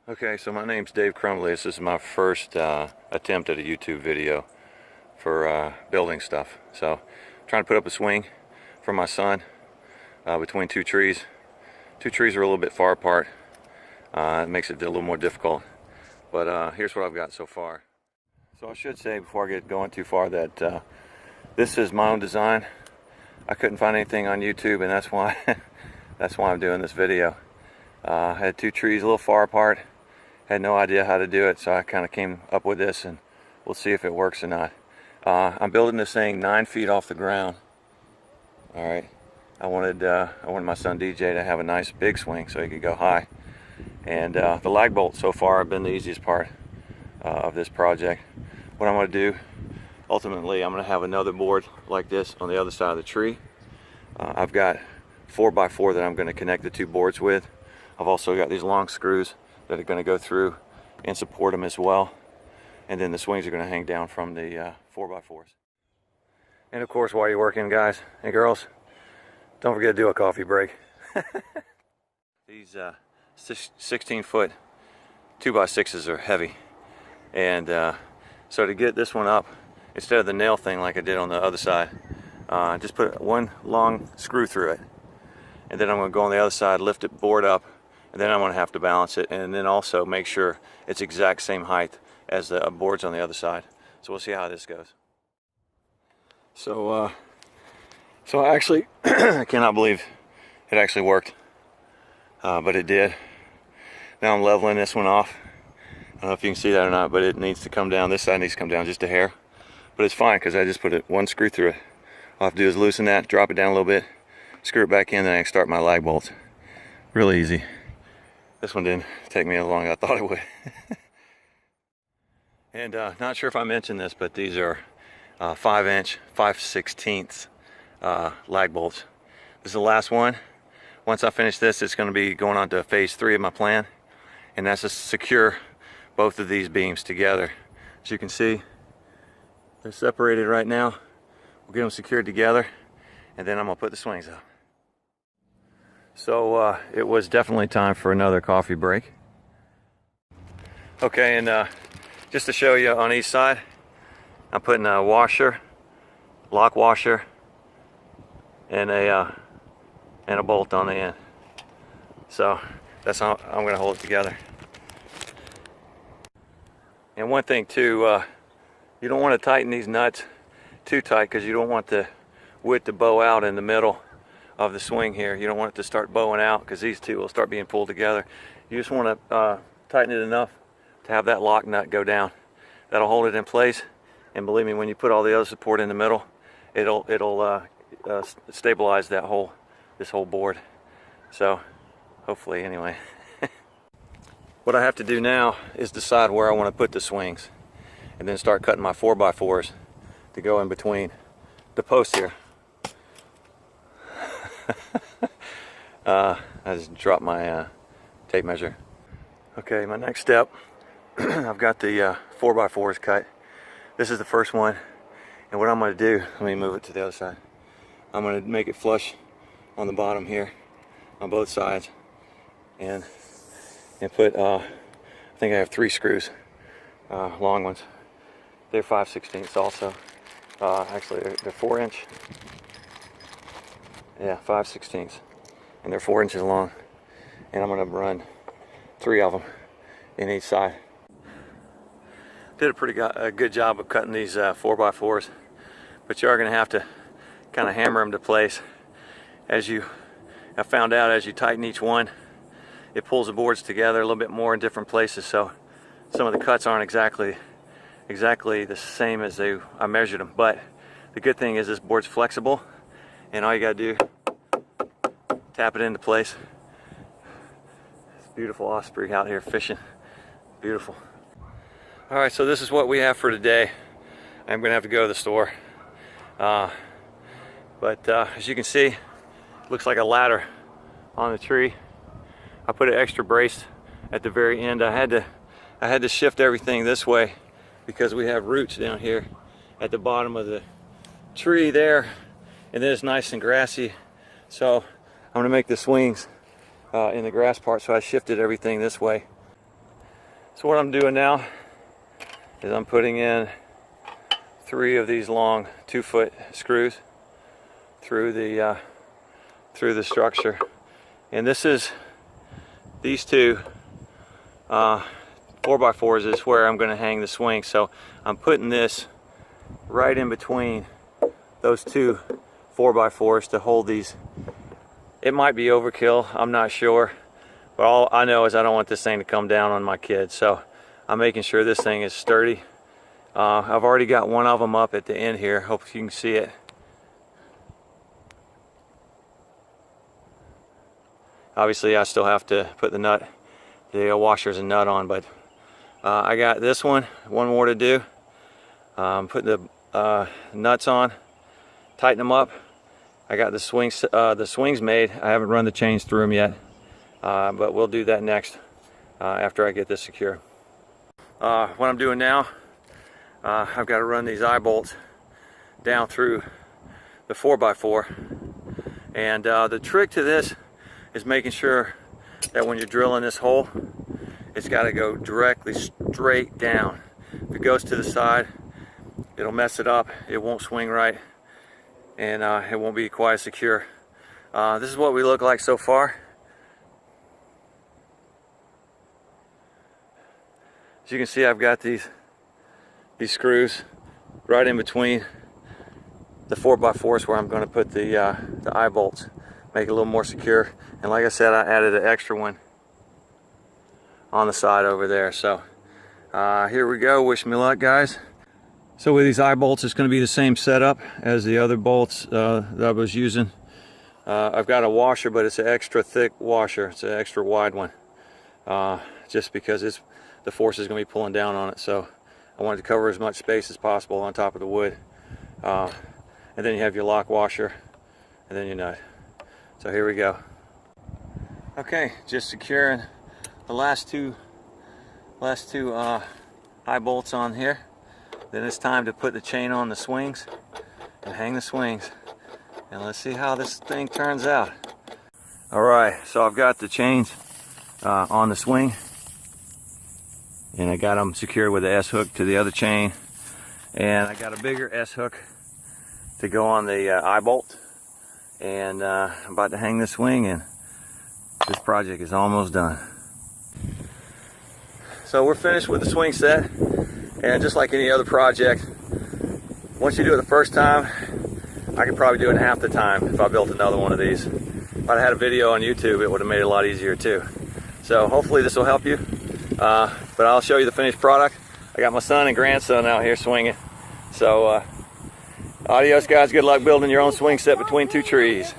Okay, so my name's Dave Crumbly. This is my first attempt at a YouTube video for building stuff. So, I'm trying to put up a swing for my son between two trees. Two trees are a little bit far apart. It makes it a little more difficult. But here's what I've got so far. So I should say before I get going too far that this is my own design. I couldn't find anything on YouTube, and that's why I'm doing this video. I had two trees a little far apart. Had no idea how to do it, so I kind of came up with this, and we'll see if it works or not. I'm building this thing 9 feet off the ground. All right, I wanted my son DJ to have a nice big swing so he could go high. And the lag bolts so far have been the easiest part of this project. What I'm going to do, ultimately, I'm going to have another board like this on the other side of the tree. I've got 4x4 that I'm going to connect the two boards with. I've also got these long screws that are going to go through and support them as well. And then the swings are going to hang down from the 4x4s. And of course, while you're working, guys and girls, don't forget to do a coffee break. These 16-foot 2x6s are heavy. And so to get this one up, instead of the nail thing like I did on the other side, just put one long screw through it. And then I'm going to go on the other side, lift it board up, and then I'm going to have to balance it, and then also make sure it's exact same height as the boards on the other side. So we'll see how this goes. So I actually I cannot believe it actually worked, but it did. Now I'm leveling this one off. I don't know if you can see that or not, but it needs to come down. This side needs to come down just a hair, but it's fine because I just put one screw through it. All I have to do is loosen that, drop it down a little bit, screw it back in, then I can start my lag bolts. Really easy. This one didn't take me as long as I thought it would. And not sure if I mentioned this, but these are 5-inch 5/16 lag bolts. This is the last one. Once I finish this, it's going to be going on to phase 3 of my plan, and that's to secure both of these beams together. As you can see, they're separated right now. We'll get them secured together, and then I'm going to put the swings up. So it was definitely time for another coffee break. Okay, and just to show you on each side, I'm putting a washer, lock washer, and a bolt on the end. So that's how I'm going to hold it together. And one thing too, you don't want to tighten these nuts too tight because you don't want the wood to bow out in the middle of the swing here. You don't want it to start bowing out because these two will start being pulled together. You just want to tighten it enough to have that lock nut go down. That'll hold it in place, and believe me, when you put all the other support in the middle, it'll stabilize this whole board. So hopefully, anyway. What I have to do now is decide where I want to put the swings, and then start cutting my 4x4s to go in between the posts here. I just dropped my tape measure. Okay, my next step, I've got the 4x4s cut. This is the first one, and what I'm going to do, let me move it to the other side. I'm going to make it flush on the bottom here, on both sides, and put, I think I have 3 screws, long ones. They're 5/16 also. Actually, they're 4-inch. Yeah, 5/16, and they're 4 inches long, and I'm going to run 3 of them in each side. Did a pretty good job of cutting these 4x4s, but you are going to have to kind of hammer them to place. As you have found out, as you tighten each one, it pulls the boards together a little bit more in different places, so some of the cuts aren't exactly the same as I measured them. But the good thing is this board's flexible, and all you got to do, tap it into place. It's beautiful osprey out here fishing. Beautiful. All right, so this is what we have for today. I'm gonna have to go to the store. But as you can see, it looks like a ladder on the tree. I put an extra brace at the very end. I had to shift everything this way because we have roots down here at the bottom of the tree there, and then it's nice and grassy. So I'm going to make the swings in the grass part, so I shifted everything this way. So what I'm doing now is I'm putting in 3 of these long 2-foot screws through the structure, and these 2 4x4s is where I'm going to hang the swing. So I'm putting this right in between those 2 4x4s to hold these. It might be overkill, I'm not sure, but all I know is I don't want this thing to come down on my kids, so I'm making sure this thing is sturdy. I've already got one of them up at the end here. Hope you can see it. Obviously I still have to put the washers and nut on, but I got this one more to do. Putting the nuts on, tighten them up. I got the swings made. I haven't run the chains through them yet, but we'll do that next after I get this secure. What I'm doing now, I've got to run these eye bolts down through the 4x4, and the trick to this is making sure that when you're drilling this hole, it's got to go directly straight down. If it goes to the side, it'll mess it up. It won't swing right, and it won't be quite secure. This is what we look like so far. As you can see, I've got these screws right in between the 4x4s where I'm going to put the eye bolts, make it a little more secure. And like I said, I added an extra one on the side over there. So here we go. Wish me luck, guys. So with these eye bolts, it's going to be the same setup as the other bolts that I was using. I've got a washer, but it's an extra thick washer. It's an extra wide one, just because the force is going to be pulling down on it. So I wanted to cover as much space as possible on top of the wood. And then you have your lock washer, and then your nut. So here we go. Okay, just securing the last two eye bolts on here. Then it's time to put the chain on the swings and hang the swings. And let's see how this thing turns out. Alright, so I've got the chains on the swing, and I got them secured with the S-hook to the other chain, and I got a bigger S-hook to go on the eye bolt, and I'm about to hang the swing, and this project is almost done. So we're finished with the swing set, and just like any other project, once you do it the first time, I could probably do it in half the time if I built another one of these. If I'd had a video on YouTube, it would have made it a lot easier too. So hopefully this will help you, but I'll show you the finished product. I got my son and grandson out here swinging. So adios guys, good luck building your own swing set between 2 trees.